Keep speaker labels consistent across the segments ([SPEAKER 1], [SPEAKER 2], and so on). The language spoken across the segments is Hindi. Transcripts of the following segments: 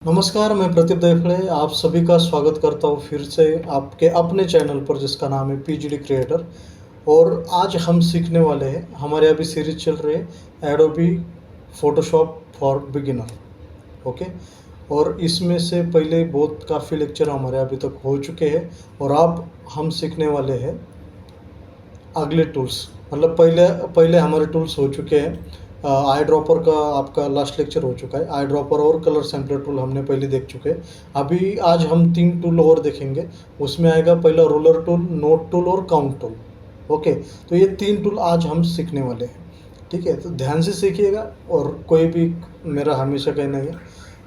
[SPEAKER 1] नमस्कार, मैं प्रदीप देवड़े आप सभी का स्वागत करता हूँ फिर से आपके अपने चैनल पर जिसका नाम है पीजीडी क्रिएटर। और आज हम सीखने वाले हैं, हमारे अभी सीरीज चल रही है Adobe Photoshop for beginner. Okay. और इसमें से पहले बहुत काफ़ी लेक्चर हमारे अभी तक हो चुके हैं और अब हम सीखने वाले हैं अगले टूल्स। मतलब पहले पहले हमारे टूल्स हो चुके हैं। आई ड्रॉपर का आपका लास्ट लेक्चर हो चुका है। आई ड्रॉपर और कलर सैम्पलर टूल हमने पहले देख चुके हैं। अभी आज हम 3 टूल और देखेंगे। उसमें आएगा पहला रोलर टूल, नोट टूल और काउंट टूल। ओके, तो ये 3 टूल आज हम सीखने वाले हैं। ठीक है, तो ध्यान से सीखिएगा। और कोई भी, मेरा हमेशा कहना है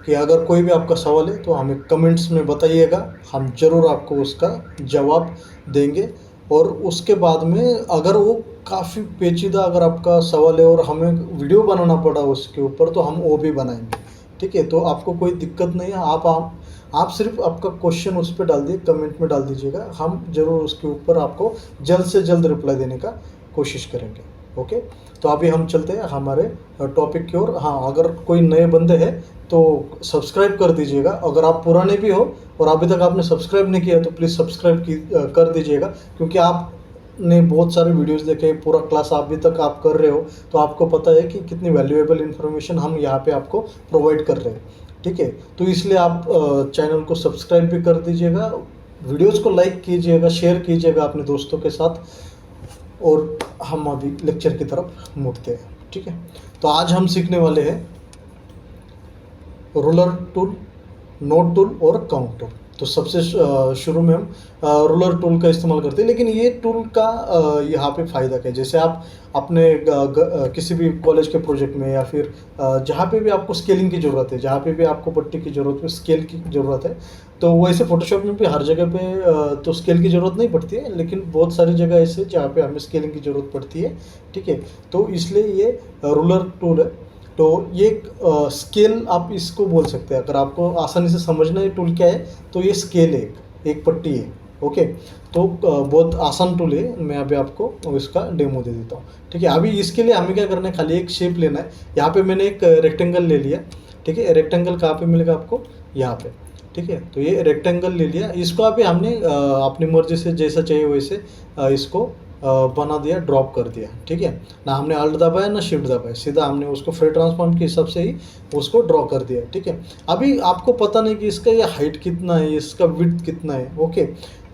[SPEAKER 1] कि अगर कोई भी आपका सवाल है तो हमें कमेंट्स में बताइएगा, हम ज़रूर आपको उसका जवाब देंगे। और उसके बाद में अगर वो काफ़ी पेचीदा अगर आपका सवाल है और हमें वीडियो बनाना पड़ा उसके ऊपर, तो हम वो भी बनाएंगे। ठीक है, तो आपको कोई दिक्कत नहीं है। आप सिर्फ आपका क्वेश्चन उस पर डाल दिए, कमेंट में डाल दीजिएगा, हम ज़रूर उसके ऊपर आपको जल्द से जल्द रिप्लाई देने का कोशिश करेंगे। ओके, तो अभी हम चलते हैं हमारे टॉपिक की ओर। हाँ, अगर कोई नए बंदे हैं तो सब्सक्राइब कर दीजिएगा। अगर आप पुराने भी हो और अभी तक आपने सब्सक्राइब नहीं किया तो प्लीज़ सब्सक्राइब कर दीजिएगा, क्योंकि आपने बहुत सारे वीडियोस देखे, पूरा क्लास अभी तक आप कर रहे हो, तो आपको पता है कि कितनी वैल्यूएबल इन्फॉर्मेशन हम यहाँ पे आपको प्रोवाइड कर रहे हैं। ठीक है, तो इसलिए आप चैनल को सब्सक्राइब भी कर दीजिएगा, वीडियोज़ को लाइक कीजिएगा, शेयर कीजिएगा अपने दोस्तों के साथ। और हम अभी लेक्चर की तरफ मुड़ते हैं। ठीक है, तो आज हम सीखने वाले हैं रूलर टूल, नोट टूल और काउंट टूल। तो सबसे शुरू में हम रूलर टूल का इस्तेमाल करते हैं। लेकिन ये टूल का यहाँ पे फ़ायदा क्या है, जैसे आप अपने किसी भी कॉलेज के प्रोजेक्ट में या फिर जहाँ पे भी आपको स्केलिंग की ज़रूरत है, जहाँ पे भी आपको पट्टी की ज़रूरत है, स्केल की ज़रूरत है, तो वैसे फ़ोटोशॉप में भी हर जगह पे तो स्केल की ज़रूरत नहीं पड़ती है, लेकिन बहुत सारी जगह ऐसे जहाँ पे हमें स्केलिंग की ज़रूरत पड़ती है। ठीक है, तो इसलिए ये रूलर टूल है। तो ये स्केल आप इसको बोल सकते हैं। अगर आपको आसानी से समझना है टूल क्या है, तो ये स्केल है, एक पट्टी है। ओके, तो बहुत आसान टूल है। मैं अभी आपको इसका डेमो दे देता हूँ। ठीक है, अभी इसके लिए हमें क्या करना है, खाली एक शेप लेना है। यहाँ पे मैंने एक रेक्टेंगल ले लिया। ठीक है, रेक्टेंगल कहाँ पे मिलेगा आपको, यहाँ पे। ठीक है, तो ये रेक्टेंगल ले लिया। इसको अभी हमने अपनी मर्जी से जैसा चाहिए वैसे इसको बना दिया, ड्रॉप कर दिया। ठीक है, ना हमने अल्ट दबाया ना शिफ्ट दबाया, सीधा हमने उसको फ्री ट्रांसफॉर्म के हिसाब से ही उसको ड्रॉ कर दिया। ठीक है, अभी आपको पता नहीं कि इसका ये हाइट कितना है, इसका विड्थ कितना है। ओके,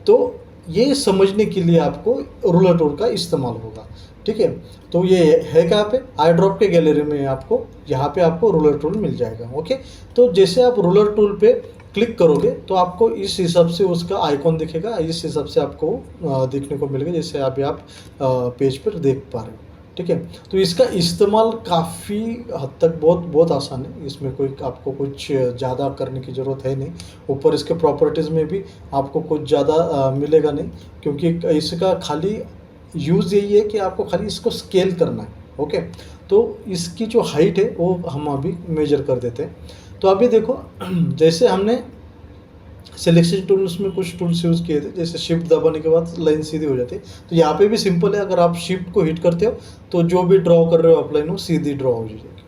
[SPEAKER 1] तो ये समझने के लिए आपको रूलर टूल का इस्तेमाल होगा। ठीक है, तो ये है कहाँ पे, आई ड्रॉप के गैलरी में आपको यहाँ पे आपको रूलर टूल मिल जाएगा। ओके, तो जैसे आप रूलर टूल पे क्लिक करोगे तो आपको इस हिसाब से उसका आइकॉन दिखेगा, इस हिसाब से आपको देखने को मिलेगा, जैसे अभी आप पेज पर देख पा रहे हो। ठीक है, तो इसका इस्तेमाल काफ़ी हद तक बहुत बहुत आसान है। इसमें कोई आपको कुछ ज़्यादा करने की ज़रूरत है नहीं। ऊपर इसके प्रॉपर्टीज़ में भी आपको कुछ ज़्यादा मिलेगा नहीं, क्योंकि इसका खाली यूज़ यही है कि आपको खाली इसको स्केल करना है। ओके, तो इसकी जो हाइट है वो हम अभी मेजर कर देते हैं। तो अभी देखो, जैसे हमने सिलेक्शन टूल्स में कुछ टूल्स यूज़ किए थे, जैसे शिफ्ट दबाने के बाद लाइन सीधी हो जाती है, तो यहाँ पे भी सिंपल है। अगर आप शिफ्ट को हिट करते हो तो जो भी ड्रॉ कर रहे हो आप लाइन, वो सीधी ड्रॉ हो जाएगी।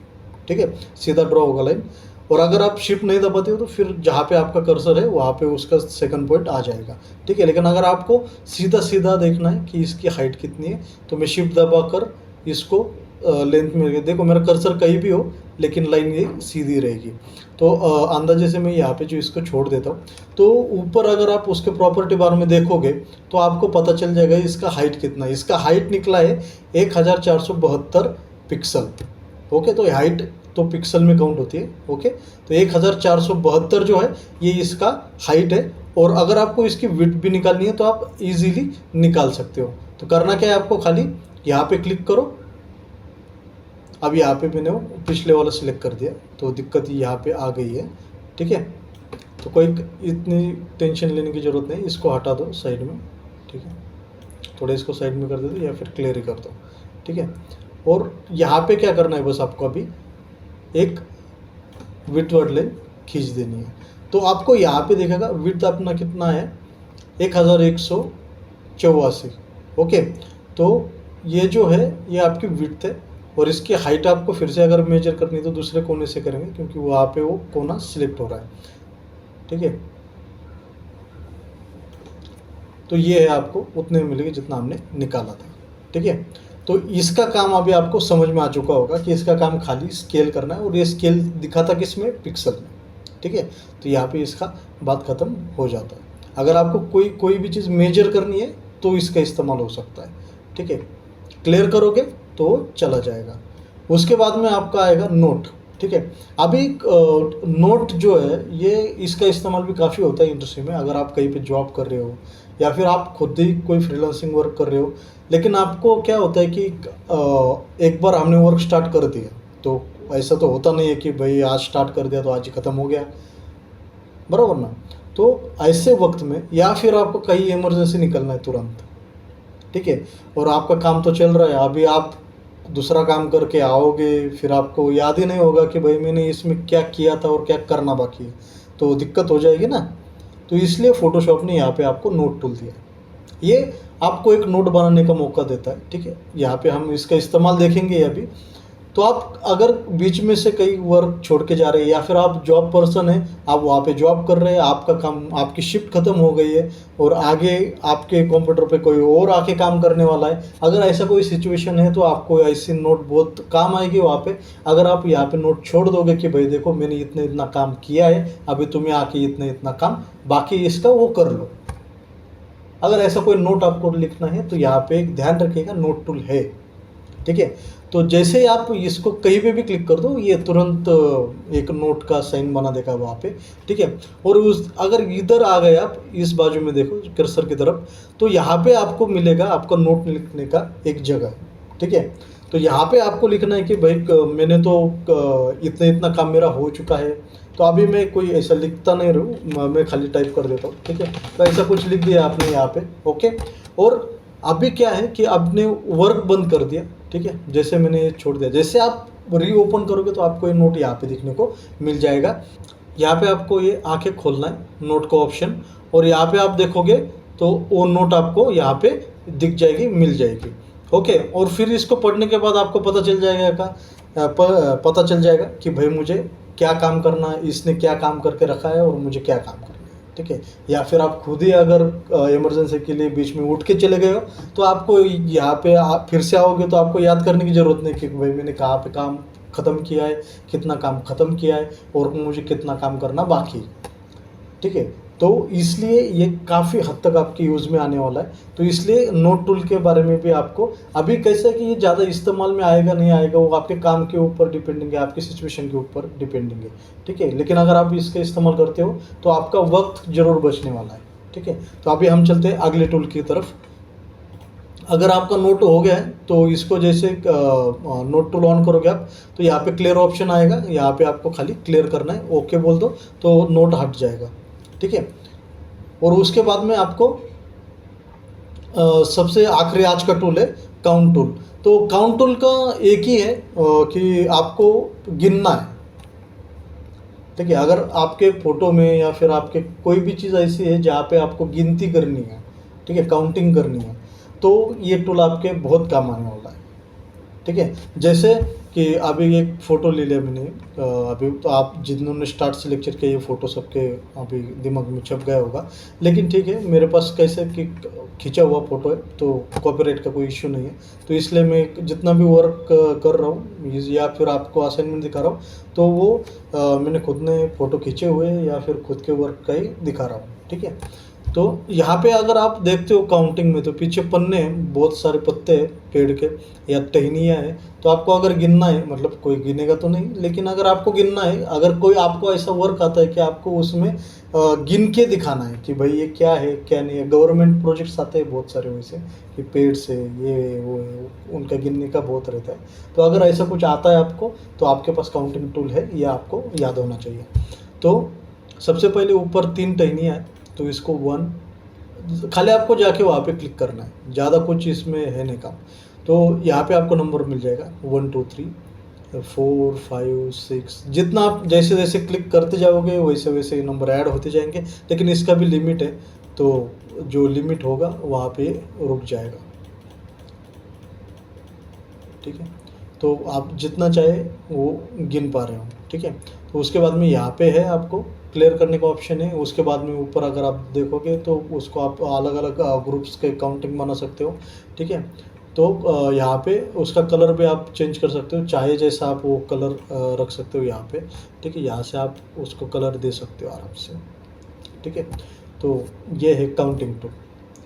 [SPEAKER 1] ठीक है, सीधा ड्रॉ होगा लाइन। और अगर आप शिफ्ट नहीं दबाते हो तो फिर जहाँ पे आपका कर्सर है वहाँ पे उसका सेकंड पॉइंट आ जाएगा। ठीक है, लेकिन अगर आपको सीधा सीधा देखना है कि इसकी हाइट कितनी है, तो मैं शिफ्ट दबा कर इसको लेंथ में, देखो मेरा कर्सर कहीं भी हो लेकिन लाइन ये सीधी रहेगी। तो अंदाजे से मैं यहाँ पे जो इसको छोड़ देता हूँ, तो ऊपर अगर आप उसके प्रॉपर्टी बार में देखोगे तो आपको पता चल जाएगा इसका हाइट कितना है। इसका हाइट निकला है 1472 पिक्सल। ओके, तो हाइट तो पिक्सल में काउंट होती है। ओके, तो 1472 जो है ये इसका हाइट है। और अगर आपको इसकी विड्थ भी निकालनी है तो आप इजीली निकाल सकते हो। तो करना क्या है, आपको खाली यहाँ पे क्लिक करो। अब यहाँ पे मैंने वो पिछले वाला सिलेक्ट कर दिया, तो दिक्कत यहाँ पे आ गई है। ठीक है, तो कोई इतनी टेंशन लेने की ज़रूरत नहीं, इसको हटा दो साइड में। ठीक है, थोड़ा इसको साइड में कर दो या फिर क्लियर ही कर दो। ठीक है, और यहाँ पे क्या करना है, बस आपको अभी एक विड्थ वर्ड लाइन खींच देनी है। तो आपको यहाँ पे देखेगा विड्थ अपना कितना है, 1184। ओके, तो ये जो है ये आपकी विड्थ है और इसकी हाइट आपको फिर से अगर मेजर करनी है तो दूसरे कोने से करेंगे, क्योंकि वहाँ पे वो कोना सिलेक्ट हो रहा है। ठीक है, तो ये है आपको उतने में मिलेगी जितना हमने निकाला था। ठीक है, तो इसका काम अभी आपको समझ में आ चुका होगा कि इसका काम खाली स्केल करना है, और ये स्केल दिखाता किसमें, पिक्सल में। ठीक है, तो यहाँ पे इसका बात ख़त्म हो जाता है। अगर आपको कोई भी चीज़ मेजर करनी है तो इसका इस्तेमाल हो सकता है। ठीक है, क्लियर करोगे तो चला जाएगा। उसके बाद में आपका आएगा नोट। ठीक है, अभी नोट जो है ये इसका इस्तेमाल भी काफ़ी होता है इंडस्ट्री में। अगर आप कहीं पे जॉब कर रहे हो या फिर आप खुद ही कोई फ्रीलांसिंग वर्क कर रहे हो, लेकिन आपको क्या होता है कि एक बार हमने वर्क स्टार्ट कर दिया तो ऐसा तो होता नहीं है कि भाई आज स्टार्ट कर दिया तो आज ही ख़त्म हो गया, बराबर ना। तो ऐसे वक्त में या फिर आपको कहीं इमरजेंसी निकलना है तुरंत, ठीक है, और आपका काम तो चल रहा है, अभी आप दूसरा काम करके आओगे, फिर आपको याद ही नहीं होगा कि भाई मैंने इसमें क्या किया था और क्या करना बाकी है, तो दिक्कत हो जाएगी ना। तो इसलिए फ़ोटोशॉप ने यहाँ पे आपको नोट टूल दिया है। ये आपको एक नोट बनाने का मौका देता है। ठीक है, यहाँ पे हम इसका इस्तेमाल देखेंगे अभी। तो आप अगर बीच में से कई वर्क छोड़ के जा रहे हैं या फिर आप जॉब पर्सन हैं, आप वहाँ पे जॉब कर रहे हैं, आपका काम, आपकी शिफ्ट खत्म हो गई है और आगे आपके कंप्यूटर पे कोई और आके काम करने वाला है, अगर ऐसा कोई सिचुएशन है तो आपको ऐसी नोट बहुत काम आएगी वहाँ पे। अगर आप यहाँ पे नोट छोड़ दोगे कि भाई देखो मैंने इतना इतना काम किया है, अभी तुम्हें आके इतना इतना काम बाकी इसका वो कर लो, अगर ऐसा कोई नोट आपको लिखना है तो यहाँ पे एक ध्यान रखिएगा नोट टूल है। ठीक है, तो जैसे ही आप इसको कहीं पे भी क्लिक कर दो ये तुरंत एक नोट का साइन बना देगा वहाँ पे। ठीक है, और उस अगर इधर आ गए आप इस बाजू में देखो कर्सर की तरफ, तो यहाँ पे आपको मिलेगा आपका नोट लिखने का एक जगह। ठीक है, तो यहाँ पे आपको लिखना है कि भाई मैंने तो इतना इतना काम मेरा हो चुका है। तो अभी मैं कोई ऐसा लिखता नहीं रहूँ, मैं खाली टाइप कर देता हूँ। ठीक है, तो ऐसा कुछ लिख दिया आपने यहाँ पे, ओके। और अभी क्या है कि आपने वर्क बंद कर दिया। ठीक है, जैसे मैंने ये छोड़ दिया, जैसे आप रीओपन करोगे तो आपको ये नोट यहाँ पे दिखने को मिल जाएगा। यहाँ पे आपको ये आके खोलना है नोट का ऑप्शन, और यहाँ पे आप देखोगे तो वो नोट आपको यहाँ पे दिख जाएगी, मिल जाएगी। ओके, और फिर इसको पढ़ने के बाद आपको पता चल जाएगा पता चल जाएगा कि भाई मुझे क्या काम करना है, इसने क्या काम करके रखा है और मुझे क्या काम करना है। ठीक है, या फिर आप खुद ही अगर इमरजेंसी के लिए बीच में उठ के चले गए हो तो आपको यहाँ पे आप फिर से आओगे तो आपको याद करने की ज़रूरत नहीं कि भाई मैंने कहाँ पे काम ख़त्म किया है, कितना काम ख़त्म किया है और मुझे कितना काम करना बाकी है। ठीक है, तो इसलिए ये काफ़ी हद तक आपके यूज़ में आने वाला है। तो इसलिए नोट टूल के बारे में भी आपको अभी कैसा है कि ये ज़्यादा इस्तेमाल में आएगा नहीं आएगा वो आपके काम के ऊपर डिपेंडिंग है, आपकी सिचुएशन के ऊपर डिपेंडिंग है। ठीक है, लेकिन अगर आप इसका इस्तेमाल करते हो तो आपका वक्त ज़रूर बचने वाला है। ठीक है, तो अभी हम चलते हैं अगले टूल की तरफ। अगर आपका नोट हो गया है तो इसको जैसे नोट टूल ऑन करोगे आप तो यहाँ पे क्लियर ऑप्शन आएगा, यहाँ पे आपको खाली क्लियर करना है, ओके बोल दो तो नोट हट जाएगा। ठीक है, और उसके बाद में आपको सबसे आखिरी आज का टूल है काउंट टूल। तो काउंट टूल का एक ही है कि आपको गिनना है। ठीक है, अगर आपके फ़ोटो में या फिर आपके कोई भी चीज़ ऐसी है जहाँ पे आपको गिनती करनी है, ठीक है, काउंटिंग करनी है, तो ये टूल आपके बहुत काम आने वाला है। ठीक है, जैसे कि अभी एक फ़ोटो ले लिया मैंने, अभी तो आप जिन्होंने स्टार्ट से लेक्चर किया ये फ़ोटो सबके अभी दिमाग में छप गया होगा, लेकिन ठीक है मेरे पास कैसे कि खींचा हुआ फ़ोटो है तो कॉपीराइट का कोई इशू नहीं है। तो इसलिए मैं जितना भी वर्क कर रहा हूँ या फिर आपको असाइनमेंट दिखा रहा हूँ तो वो मैंने खुद ने फ़ोटो खींचे हुए या फिर खुद के वर्क का ही दिखा रहा हूँ। ठीक है, तो यहाँ पे अगर आप देखते हो काउंटिंग में तो पीछे पन्ने हैं, बहुत सारे पत्ते हैं पेड़ के या टहनियाँ हैं। तो आपको अगर गिनना है, मतलब कोई गिनेगा तो नहीं, लेकिन अगर आपको गिनना है, अगर कोई आपको ऐसा वर्क आता है कि आपको उसमें गिन के दिखाना है कि भाई ये क्या है क्या नहीं है, गवर्नमेंट प्रोजेक्ट्स आते हैं बहुत सारे वैसे कि पेड़ से ये वो है, उनका गिनने का बहुत रहता है। तो अगर ऐसा कुछ आता है आपको तो आपके पास काउंटिंग टूल है, ये आपको याद होना चाहिए। तो सबसे पहले ऊपर 3 टहनियाँ हैं तो इसको 1 खाली आपको जाके वहाँ पे क्लिक करना है, ज़्यादा कुछ इसमें है नहीं काम। तो यहाँ पे आपको नंबर मिल जाएगा 1 2 3 4 5 6, जितना आप जैसे जैसे क्लिक करते जाओगे वैसे वैसे नंबर ऐड होते जाएंगे, लेकिन इसका भी लिमिट है, तो जो लिमिट होगा वहाँ पे रुक जाएगा। ठीक है, तो आप जितना चाहे वो गिन पा रहे हो, ठीक है। तो उसके बाद में यहाँ पे है आपको क्लियर करने का ऑप्शन है। उसके बाद में ऊपर अगर आप देखोगे तो उसको आप अलग अलग ग्रुप्स के काउंटिंग बना सकते हो, ठीक है। तो यहाँ पे उसका कलर भी आप चेंज कर सकते हो, चाहे जैसा आप वो कलर रख सकते हो यहाँ पे, ठीक है। यहाँ से आप उसको कलर दे सकते हो आराम से, ठीक है। तो ये है काउंटिंग टूल,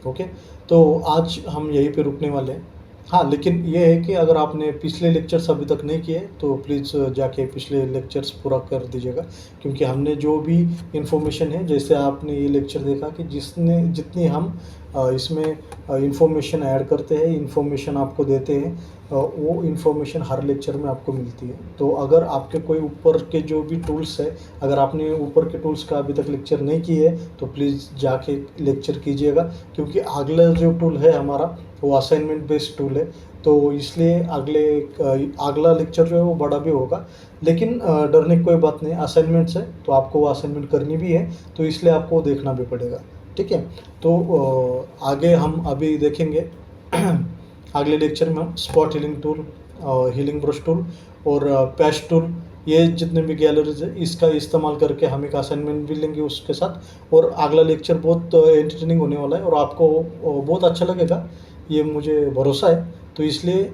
[SPEAKER 1] ओके। तो आज हम यहीं पे रुकने वाले हैं। हाँ, लेकिन ये है कि अगर आपने पिछले लेक्चर्स अभी तक नहीं किए तो प्लीज़ जाके पिछले लेक्चर्स पूरा कर दीजिएगा, क्योंकि हमने जो भी इन्फॉर्मेशन है, जैसे आपने ये लेक्चर देखा कि जितनी हम इसमें इन्फॉर्मेशन ऐड करते हैं, इन्फॉर्मेशन आपको देते हैं, वो इन्फॉर्मेशन हर लेक्चर में आपको मिलती है। तो अगर आपके कोई ऊपर के जो भी टूल्स है, अगर आपने ऊपर के टूल्स का अभी तक लेक्चर नहीं किए तो प्लीज़ जाके लेक्चर कीजिएगा, क्योंकि अगला जो टूल है हमारा वो असाइनमेंट बेस्ड टूल है। तो इसलिए अगला लेक्चर जो है वो बड़ा भी होगा, लेकिन डरने की कोई बात नहीं, असाइनमेंट है तो आपको वो असाइनमेंट करनी भी है, तो इसलिए आपको देखना भी पड़ेगा, ठीक है। तो आगे हम अभी देखेंगे अगले लेक्चर में हम spot healing tool, healing brush tool और पैच टूल, ये जितने भी गैलरीज है इसका इस्तेमाल करके हम एक असाइनमेंट भी लेंगे उसके साथ। और अगला लेक्चर बहुत एंटरटेनिंग होने वाला है और आपको बहुत अच्छा लगेगा, ये मुझे भरोसा है। तो इसलिए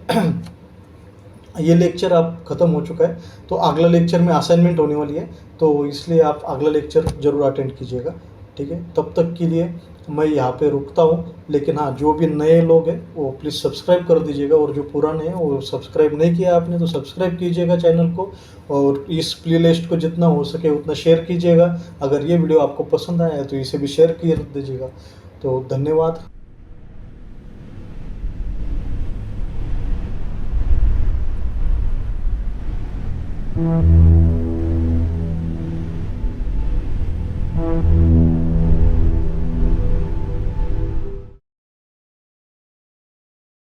[SPEAKER 1] ये लेक्चर अब ख़त्म हो चुका है, तो अगला लेक्चर में असाइनमेंट होने वाली है, तो इसलिए आप अगला लेक्चर ज़रूर अटेंड कीजिएगा, ठीक है। तब तक के लिए मैं यहाँ पे रुकता हूँ, लेकिन हाँ, जो भी नए लोग हैं वो प्लीज़ सब्सक्राइब कर दीजिएगा, और जो पुराने हैं वो सब्सक्राइब नहीं किया आपने तो सब्सक्राइब कीजिएगा चैनल को, और इस प्लेलिस्ट को जितना हो सके उतना शेयर कीजिएगा। अगर ये वीडियो आपको पसंद आया है तो इसे भी शेयर कर दीजिएगा। तो धन्यवाद।
[SPEAKER 2] Mm-hmm.